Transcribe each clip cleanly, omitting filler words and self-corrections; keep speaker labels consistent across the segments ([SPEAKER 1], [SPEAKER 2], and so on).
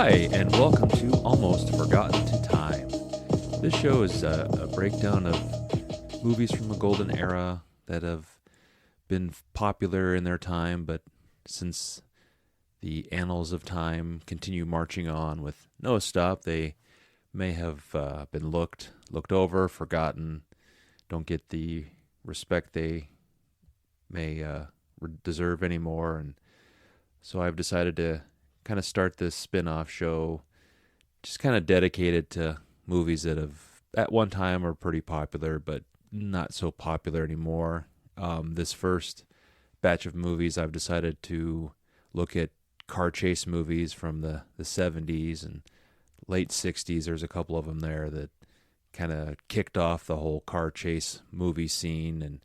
[SPEAKER 1] Hi, and welcome to Almost Forgotten to Time. This show is a breakdown of movies from the golden era that have been popular in their time, but since the annals of time continue marching on with no stop, they may have been looked over, forgotten, don't get the respect they may deserve anymore, and so I've decided to kind of start this spin-off show just kind of dedicated to movies that have at one time were pretty popular but not so popular anymore. This first batch of movies, I've decided to look at car chase movies from the 70s and late 60s. There's a couple of them there that kind of kicked off the whole car chase movie scene, and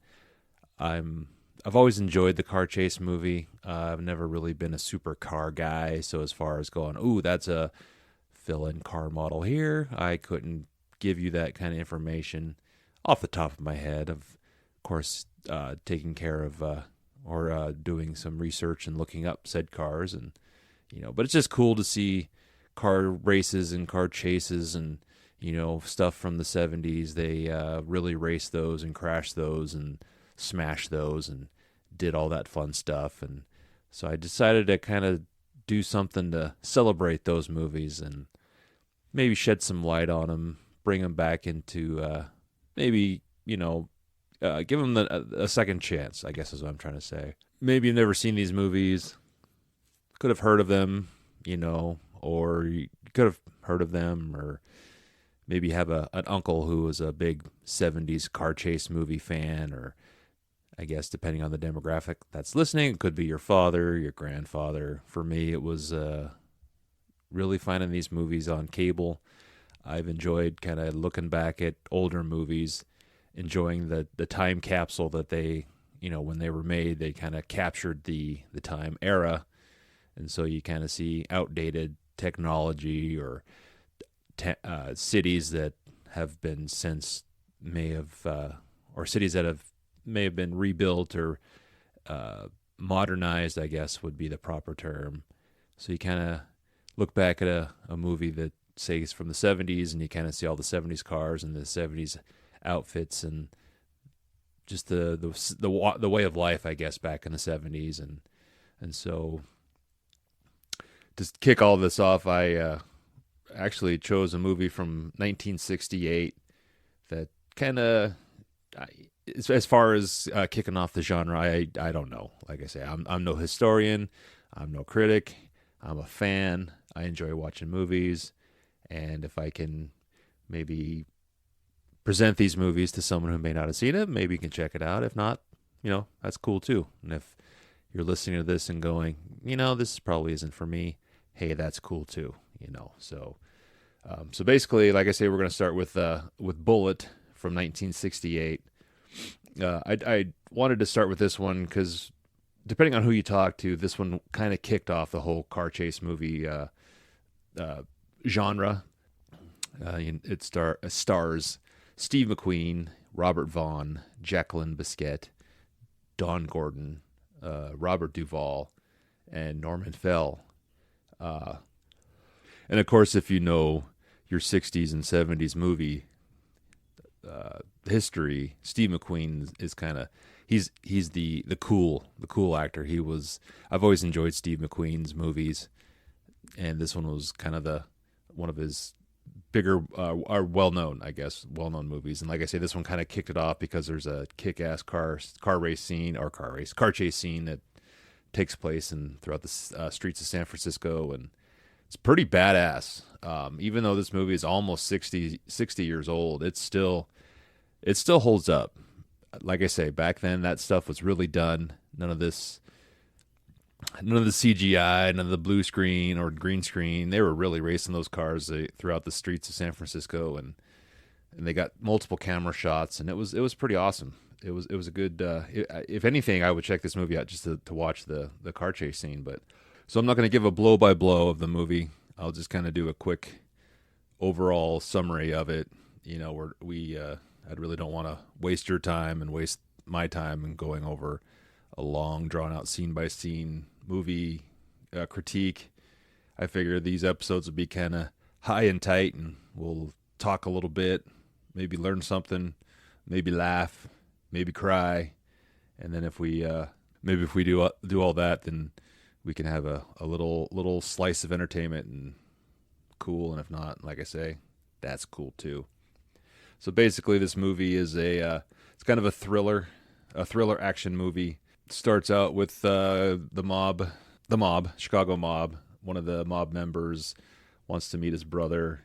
[SPEAKER 1] I've always enjoyed the car chase movie. I've never really been a super car guy, so as far as going, ooh, that's a fill-in car model here, I couldn't give you that kind of information off the top of my head. Of course, taking care of or doing some research and looking up said cars, and but it's just cool to see car races and car chases and stuff from the 70s. They really raced those and crashed those and smash those and did all that fun stuff. And so I decided to kind of do something to celebrate those movies and maybe shed some light on them, bring them back into maybe give them a second chance, I guess is what I'm trying to say. Maybe you've never seen these movies, could have heard of them, or you could have heard of them, or maybe have an uncle who was a big 70s car chase movie fan, or I guess depending on the demographic that's listening, it could be your father, your grandfather. For me, it was really finding these movies on cable. I've enjoyed kind of looking back at older movies, enjoying the time capsule that they, when they were made, they kind of captured the time era. And so you kind of see outdated technology or cities that have been since may have, or cities that may have been rebuilt or modernized, I guess would be the proper term. So you kind of look back at a movie that, say, is from the 70s, and you kind of see all the 70s cars and the 70s outfits and just the way of life, I guess, back in the 70s. And so to kick all this off, I actually chose a movie from 1968 that kind of, as far as kicking off the genre, I don't know. Like I say, I'm no historian, I'm no critic, I'm a fan. I enjoy watching movies, and if I can maybe present these movies to someone who may not have seen it, maybe you can check it out. If not, that's cool too. And if you're listening to this and going, this probably isn't for me, hey, that's cool too. So basically, like I say, we're going to start with Bullitt from 1968. I wanted to start with this one because, depending on who you talk to, this one kind of kicked off the whole car chase movie genre. It stars Steve McQueen, Robert Vaughn, Jacqueline Biscuit, Don Gordon, Robert Duvall, and Norman Fell. And of course, if you know your 60s and 70s movie history, Steve McQueen is kind of he's the cool actor. I've always enjoyed Steve McQueen's movies, and this one was kind of one of his bigger or well-known movies. And like I say, this one kind of kicked it off because there's a kick-ass car chase scene that takes place throughout the streets of San Francisco, and it's pretty badass. Even though this movie is almost 60 years old, it still holds up. Like I say, back then that stuff was really done. None of the CGI, none of the blue screen or green screen. They were really racing those cars throughout the streets of San Francisco, and they got multiple camera shots, and it was pretty awesome. It was a good. If anything, I would check this movie out just to watch the car chase scene. But so I'm not going to give a blow by blow of the movie. I'll just kind of do a quick overall summary of it. I really don't want to waste your time and waste my time in going over a long, drawn-out scene-by-scene movie critique. I figure these episodes will be kind of high and tight, and we'll talk a little bit, maybe learn something, maybe laugh, maybe cry, and then if we do all that, then we can have a little slice of entertainment and cool. And if not, like I say, that's cool too. So basically, this movie is it's kind of a thriller action movie. It starts out with the mob, Chicago mob. One of the mob members wants to meet his brother,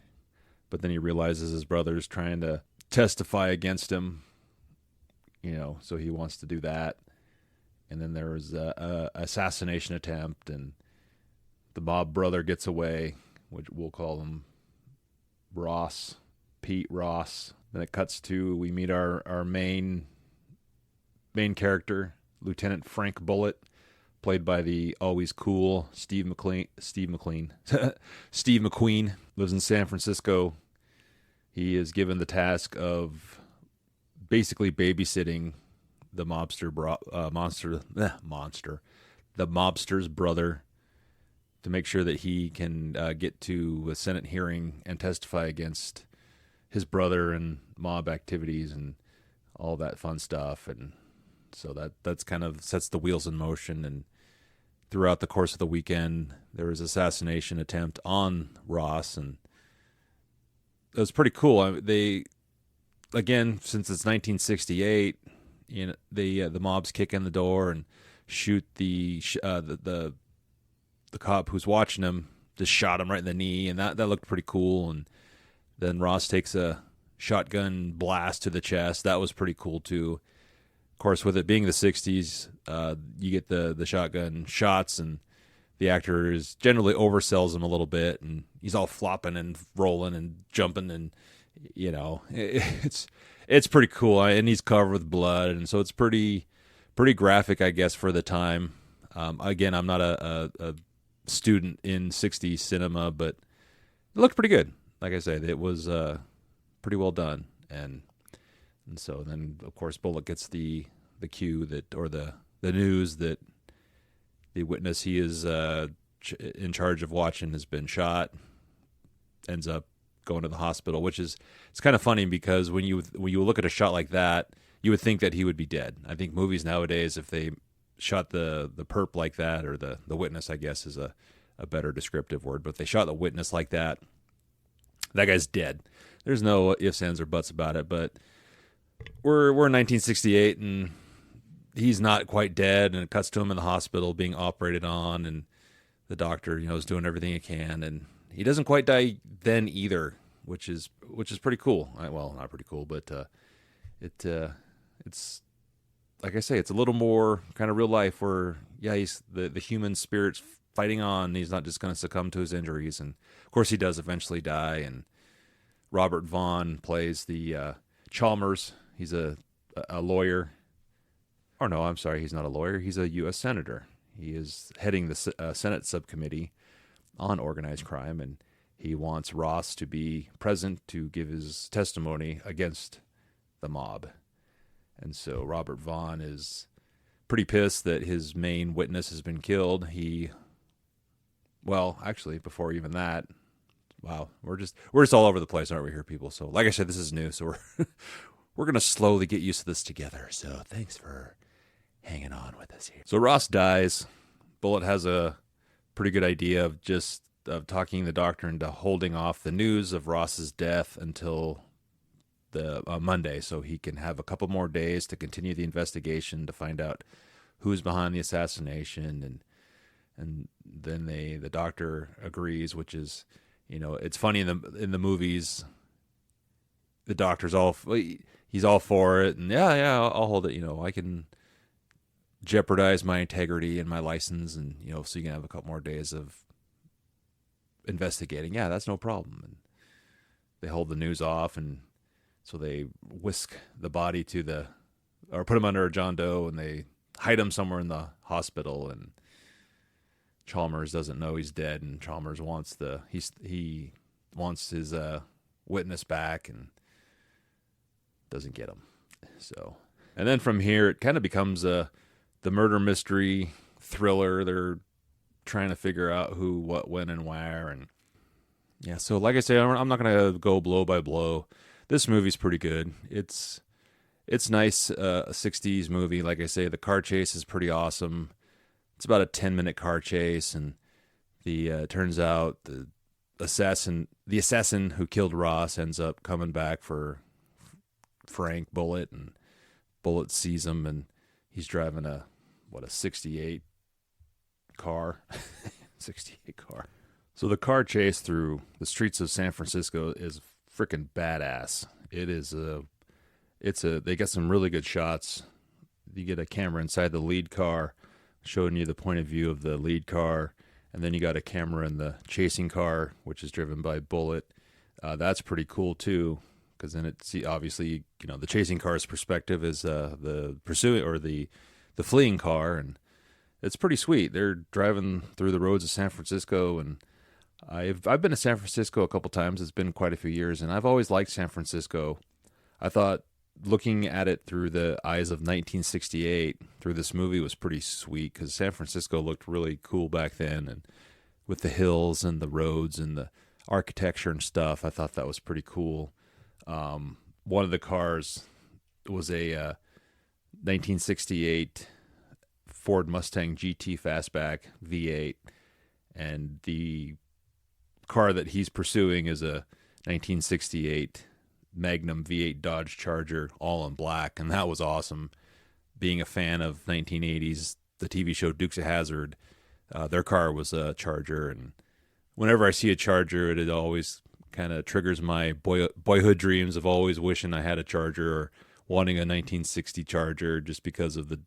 [SPEAKER 1] but then he realizes his brother's trying to testify against him, so he wants to do that. And then there was a assassination attempt, and the mob brother gets away, which we'll call him Pete Ross. Then it cuts to, we meet our main character, Lieutenant Frank Bullitt, played by the always cool Steve McQueen. Steve McQueen lives in San Francisco. He is given the task of basically babysitting the the mobster's brother, to make sure that he can get to a Senate hearing and testify against his brother and mob activities and all that fun stuff. And so that's kind of sets the wheels in motion. And throughout the course of the weekend, there was an assassination attempt on Ross, and it was pretty cool. They, again, since it's 1968, the mobs kick in the door and shoot the cop who's watching him. Just shot him right in the knee, and that looked pretty cool. And then Ross takes a shotgun blast to the chest. That was pretty cool too. Of course, with it being the 60s, you get the shotgun shots, and the actor generally oversells him a little bit, and he's all flopping and rolling and jumping, and it's pretty cool. And he's covered with blood, and so it's pretty graphic, I guess, for the time. Again, I'm not a student in 60s cinema, but it looked pretty good. Like I said, it was pretty well done, and so then, of course, Bullitt gets the cue or the news that the witness he is in charge of watching has been shot. Ends up going to the hospital, which it's kind of funny, because when you look at a shot like that, you would think that he would be dead. I think movies nowadays, if they shot the perp like that, or the witness, I guess is a better descriptive word, but if they shot the witness like that guy's dead. There's no ifs, ands, or buts about it. But we're in 1968, and he's not quite dead, and it cuts to him in the hospital being operated on, and the doctor, is doing everything he can, and he doesn't quite die then either, which is pretty cool. Well, not pretty cool, but it's like I say, it's a little more kind of real life, where he's the human spirit's fighting on. And he's not just going to succumb to his injuries, and of course he does eventually die. And Robert Vaughn plays the Chalmers. He's a lawyer. Or no, I'm sorry, he's not a lawyer. He's a U.S. Senator. He is heading the Senate subcommittee on organized crime, and he wants Ross to be present to give his testimony against the mob. And so Robert Vaughn is pretty pissed that his main witness has been killed. Actually, before even that, wow, we're just all over the place, aren't we here, people? So like I said, this is new, so we're going to slowly get used to this together. So thanks for hanging on with us here. So Ross dies. Bullitt has a pretty good idea of talking the doctor into holding off the news of Ross's death until the Monday, so he can have a couple more days to continue the investigation to find out who's behind the assassination. And then the doctor agrees, which is, it's funny in the movies, the doctor's he's all for it, and I'll hold it. I can jeopardize my integrity and my license, and so you can have a couple more days of investigating. Yeah, that's no problem. And they hold the news off, and so they whisk the body or put him under a John Doe, and they hide him somewhere in the hospital. And Chalmers doesn't know he's dead, and Chalmers wants he wants his witness back, and doesn't get him. So, and then from here, it kind of becomes the murder mystery thriller. They're trying to figure out who, what, when, and where. And yeah, so like I say, I'm not gonna go blow by blow. This movie's pretty good. It's nice, a '60s movie. Like I say, the car chase is pretty awesome. It's about a 10-minute car chase, and the turns out the assassin who killed Ross ends up coming back for Frank Bullitt, and Bullitt sees him, and he's driving a 68 car, 68 car. So the car chase through the streets of San Francisco is freaking badass. They got some really good shots. You get a camera inside the lead car showing you the point of view of the lead car, and then you got a camera in the chasing car, which is driven by Bullitt. That's pretty cool too, because then obviously the chasing car's perspective is the pursuing or the fleeing car, and it's pretty sweet. They're driving through the roads of San Francisco, and I've been to San Francisco a couple times. It's been quite a few years, and I've always liked San Francisco. I thought looking at it through the eyes of 1968 through this movie was pretty sweet, because San Francisco looked really cool back then, and with the hills and the roads and the architecture and stuff, I thought that was pretty cool. One of the cars was a 1968 Ford Mustang GT Fastback V8, and the car that he's pursuing is a 1968 Magnum V8 Dodge Charger, all in black, and that was awesome. Being a fan of 1980s, the TV show Dukes of Hazzard, their car was a Charger, and whenever I see a Charger, it always kind of triggers my boyhood dreams of always wishing I had a Charger or wanting a 1960 Charger, just because of the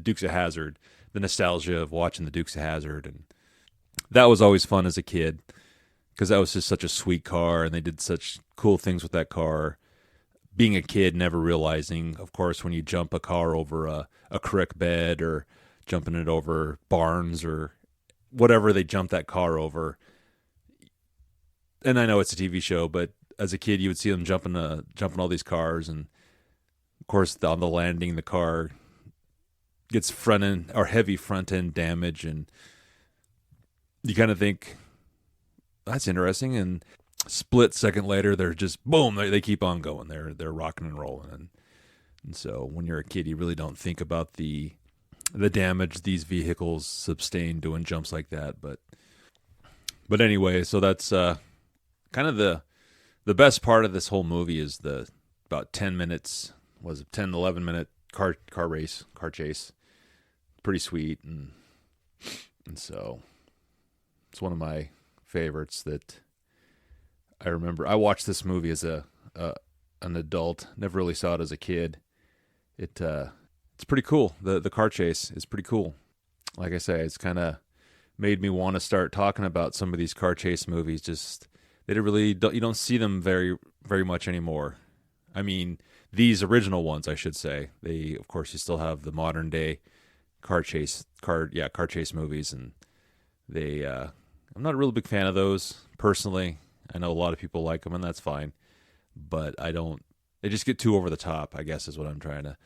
[SPEAKER 1] Dukes of Hazzard, the nostalgia of watching the Dukes of Hazzard, and that was always fun as a kid, because that was just such a sweet car, and they did such cool things with that car. Being a kid, never realizing, of course, when you jump a car over a creek bed, or jumping it over barns, or whatever they jump that car over. And I know it's a TV show, but as a kid, you would see them jumping all these cars, and of course, on the landing, the car gets heavy front end damage, and you kind of think, that's interesting, and split second later, they're just boom, they keep on going. They're rocking and rolling, and so when you're a kid, you really don't think about the damage these vehicles sustain doing jumps like that. But anyway, so that's kind of the best part of this whole movie is the about 10 minutes, 11 minute car chase. Pretty sweet, and so it's one of my favorites that I remember. I watched this movie as an adult. Never really saw it as a kid. It's pretty cool. The car chase is pretty cool. Like I say, it's kind of made me want to start talking about some of these car chase movies. Just you don't see them very very much anymore. I mean, these original ones, I should say. Of course, you still have the modern day car chase movies, and I'm not a real big fan of those personally. I know a lot of people like them, and that's fine, but I don't. They just get too over the top, I guess, is what I'm trying to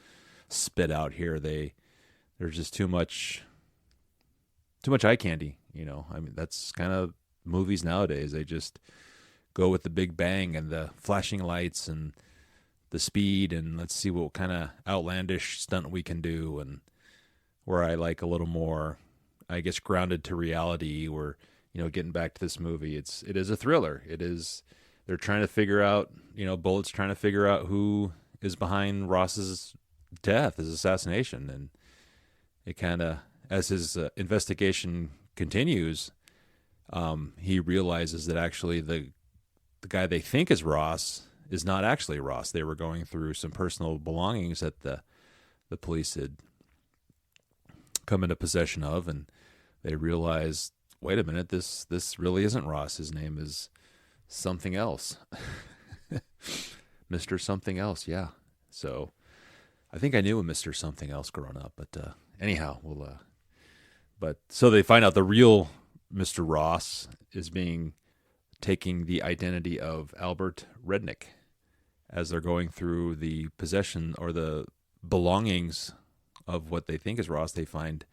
[SPEAKER 1] spit out here. There's just too much eye candy. I mean, that's kind of movies nowadays. They just go with the big bang and the flashing lights and the speed, and let's see what kind of outlandish stunt we can do. And where I like a little more, I guess, grounded to reality, where getting back to this movie, it is a thriller. They're trying to figure out, Bullitt's trying to figure out who is behind Ross's death, his assassination. And it kind of, as his investigation continues, he realizes that actually the guy they think is Ross is not actually Ross. They were going through some personal belongings that the police had come into possession of, and they realized, wait a minute, this really isn't Ross. His name is something else. Mr. Something Else, yeah. So I think I knew a Mr. Something Else growing up, but anyhow, so they find out the real Mr. Ross is taking the identity of Albert Rednick. As they're going through the possession or the belongings of what they think is Ross, they find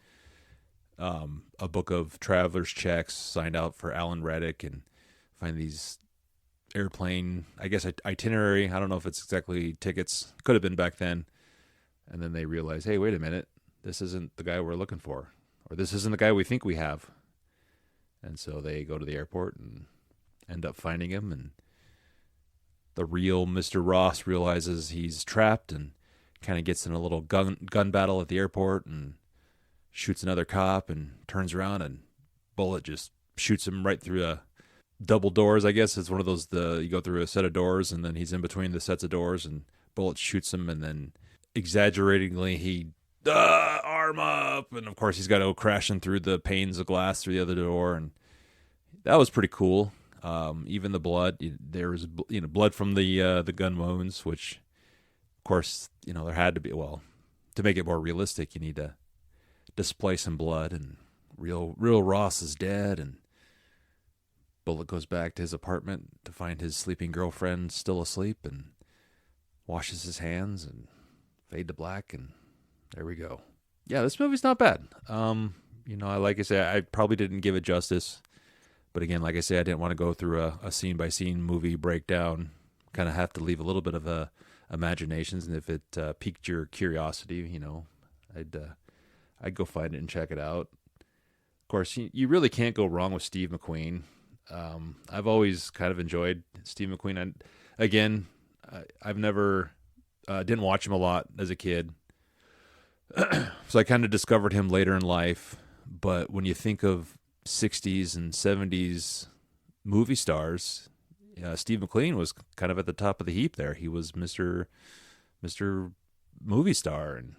[SPEAKER 1] a book of traveler's checks signed out for Alan Reddick and find these airplane, I guess, itinerary. I don't know if it's exactly tickets. Could have been back then. And then they realize, hey, wait a minute. This isn't the guy we're looking for. Or this isn't the guy we think we have. And so they go to the airport and end up finding him. And the real Mr. Ross realizes he's trapped and kind of gets in a little gun battle at the airport and shoots another cop and turns around and Bullitt just shoots him right through a double doors. I guess it's one of those, you go through a set of doors and then he's in between the sets of doors and Bullitt shoots him, and then exaggeratingly he arm up, and of course he's got to go crashing through the panes of glass through the other door, and that was pretty cool. Even the blood, there was blood from the gun wounds, which of course there had to be. Well, to make it more realistic, you need to display some blood, and real Ross is dead, and Bullitt goes back to his apartment to find his sleeping girlfriend still asleep, and washes his hands and fade to black, and there we go. Yeah, this movie's not bad. Like I said, I probably didn't give it justice, but again, like I said, I didn't want to go through a scene by scene movie breakdown. Kind of have to leave a little bit of imaginations, and if it piqued your curiosity, I'd go find it and check it out. Of course, you really can't go wrong with Steve McQueen. I've always kind of enjoyed Steve McQueen. I've never didn't watch him a lot as a kid, so I kind of discovered him later in life. But when you think of 60s and 70s movie stars, Steve McQueen was kind of at the top of the heap there. He was Mr. Movie Star, and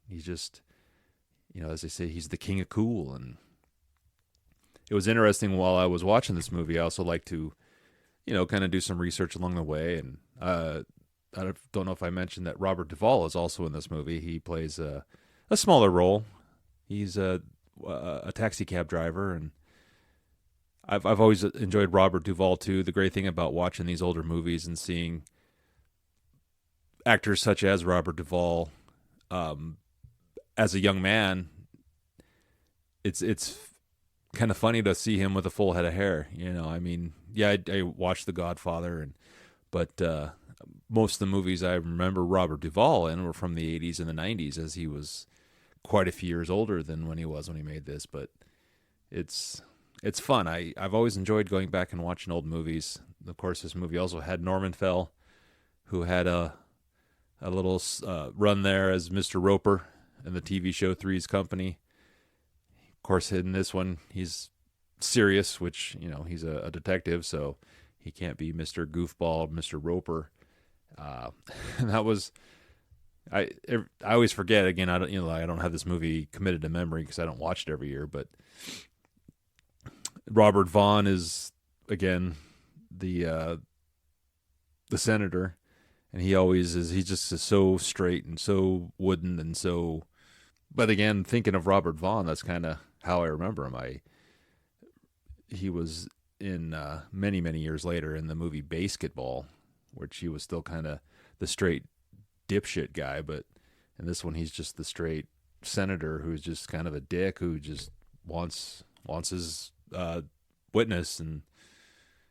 [SPEAKER 1] he's just, as they say, he's the king of cool. And it was interesting while I was watching this movie, I also like to, kind of do some research along the way. And I don't know if I mentioned that Robert Duvall is also in this movie. He plays a smaller role. He's a taxi cab driver, and I've always enjoyed Robert Duvall too. The great thing about watching these older movies and seeing actors such as Robert Duvall as a young man, it's kind of funny to see him with a full head of hair. I watched The Godfather, but most of the movies I remember Robert Duvall in were from the 80s and the 90s, as he was quite a few years older than when he made this. But it's fun. I've always enjoyed going back and watching old movies. Of course, this movie also had Norman Fell, who had a little run there as Mr. Roper in the TV show Three's Company. Of course, in this one, he's serious, which, he's a detective, so he can't be Mr. Goofball, Mr. Roper. That was, I always forget. Again, I don't have this movie committed to memory because I don't watch it every year. But Robert Vaughn is again the senator, and he always is. He's just so straight and so wooden and so. But again, thinking of Robert Vaughn, that's kind of how I remember him. He was in many years later in the movie Basketball, which he was still kind of the straight dipshit guy, but in this one he's just the straight senator who's just kind of a dick who just wants his witness, and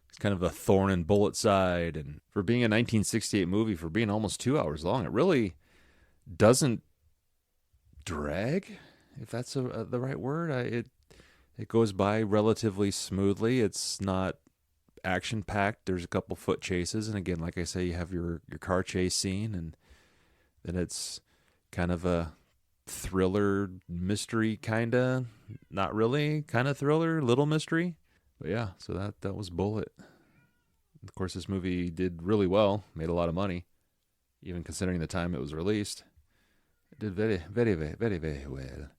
[SPEAKER 1] it's kind of a thorn in Bullitt's side. And for being a 1968 movie, for being almost 2 hours long, it really doesn't drag, if that's the right word. It goes by relatively smoothly. It's not action packed. There's a couple foot chases, and again, like I say, you have your car chase scene, and then it's kind of a thriller mystery, kinda, not really, kind of thriller, little mystery. But yeah, so that was Bullitt. Of course, this movie did really well, made a lot of money, even considering the time it was released. It did very, very, very, very, very well.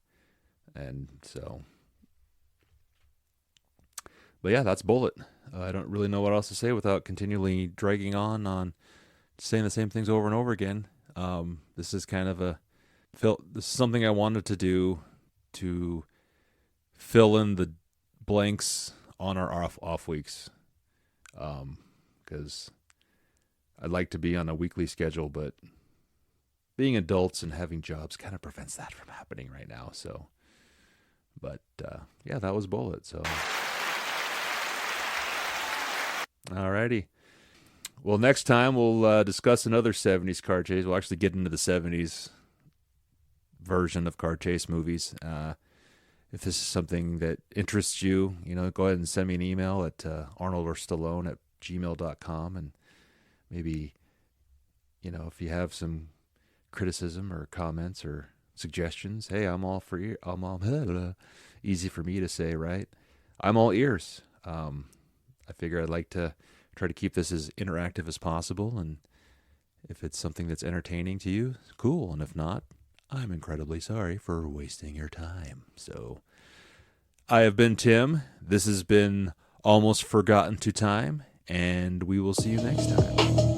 [SPEAKER 1] And so, but yeah, that's Bullitt. I don't really know what else to say without continually dragging on saying the same things over and over again. This is kind of this is something I wanted to do to fill in the blanks on our off weeks, because I'd like to be on a weekly schedule, but being adults and having jobs kind of prevents that from happening right now. So, But yeah, that was Bullitt. So, alrighty. Well, next time we'll discuss another 70s car chase. We'll actually get into the 70s version of car chase movies. If this is something that interests you, go ahead and send me an email at arnoldorstallone@gmail.com. And maybe, if you have some criticism or comments or suggestions, hey, I'm all for you. I'm all easy for me to say, right? I'm all ears. I figure I'd like to try to keep this as interactive as possible. And if it's something that's entertaining to you, cool. And if not, I'm incredibly sorry for wasting your time. So I have been Tim. This has been Almost Forgotten to Time, and we will see you next time.